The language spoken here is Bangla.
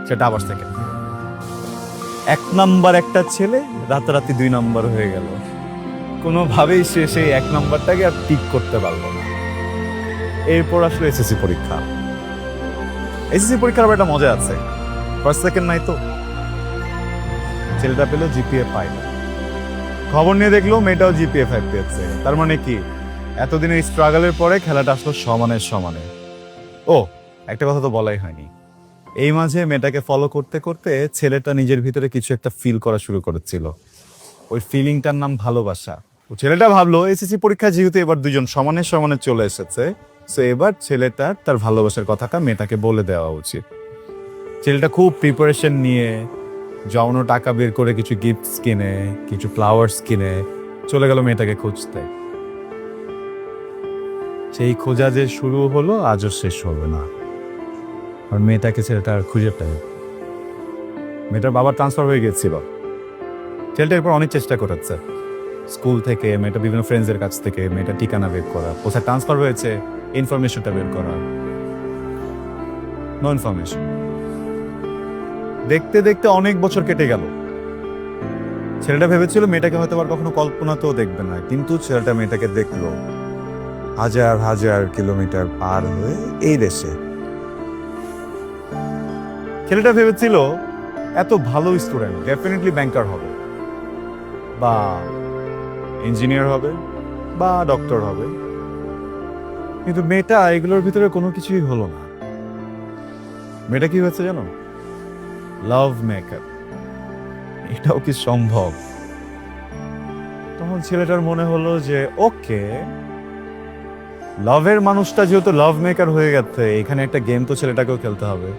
সেটা আবার থেকে 1 নাম্বার একটা ছেলে রাতারাতি 2 নাম্বার হয়ে গেল। কোনোভাবেই সে সেই 1 নাম্বারটাকে আর টিক করতে পারলো না। এরপর আসলে এসএসসি পরীক্ষা। এসএসসি পরীক্ষার আবার একটা মজা আছে, ফার্স্ট সেকেন্ড নাই তো। ছেলেটা পেলো জিপিএ 5, খবর নিয়ে দেখলো মেয়েটাও জিপিএ 5 পেয়েছে। তার মানে কি, এতদিনের স্ট্রাগলের পরে খেলাটা আসলো সমানে সমানে। ও, একটা কথা তো বলাই হয়নি, এই মাঝে মেয়েটাকে ফলো করতে করতে ছেলেটা নিজের ভিতরে কিছু একটা ফিল করা শুরু করেছিল। ওই ফিলিংটার নাম ভালোবাসা। ও ছেলেটা ভাবলো এসএসসি পরীক্ষা যেহেতু এবার দুজন সমানে সমানে চলে এসেছে, তো এবার ছেলেটার তার ভালোবাসার কথাটা মেয়েটাকে বলে দেওয়া উচিত। ছেলেটা খুব প্রিপারেশন নিয়ে জমানো টাকা বের করে কিছু গিফটস কিনে, কিছু ফ্লাওয়ার্স কিনে চলে গেল মেয়েটাকে খুঁজতে। সেই খোঁজা যে শুরু হলো আজও শেষ হবে না। আর মেয়েটাকে ছেলেটা আর খুঁজে পায়। মেয়েটার বাবা ট্রান্সফার হয়ে গেছিল। ছেলেটা এরপর অনেক চেষ্টা করেছে, স্কুল থেকে মেয়েটা বিভিন্ন ফ্রেন্ডসের কাছ থেকে মেয়েটা ঠিকানা বের করা, কোথায় ট্রান্সফার হয়েছে ইনফরমেশনটা বের করা, নো ইনফরমেশন। দেখতে দেখতে অনেক বছর কেটে গেল। ছেলেটা ভেবেছিল মেয়েটাকে হয়তো আর কখনো কল্পনাতেও দেখবে না, কিন্তু ছেলেটা মেয়েটাকে দেখলো হাজার হাজার কিলোমিটার পার হয়ে এই দেশে। ছেলেটা ভেবেছিল এত ভালো স্টুডেন্ট ডেফিনেটলি ব্যাংকার হবে, বা ইঞ্জিনিয়ার হবে, বা ডক্টর হবে, কিন্তু মেয়েটা এগুলোর ভিতরে কোনো কিছুই হলো না। মেয়েটা কি হয়েছে জানো? লাভ মেকার। এটাও কি সম্ভব? তখন ছেলেটার মনে হলো যে ওকে, লাভের মানুষটা যেহেতু লাভ মেকার হয়ে গেছে, এখানে একটা গেম তো ছেলেটাকেও খেলতে হবে।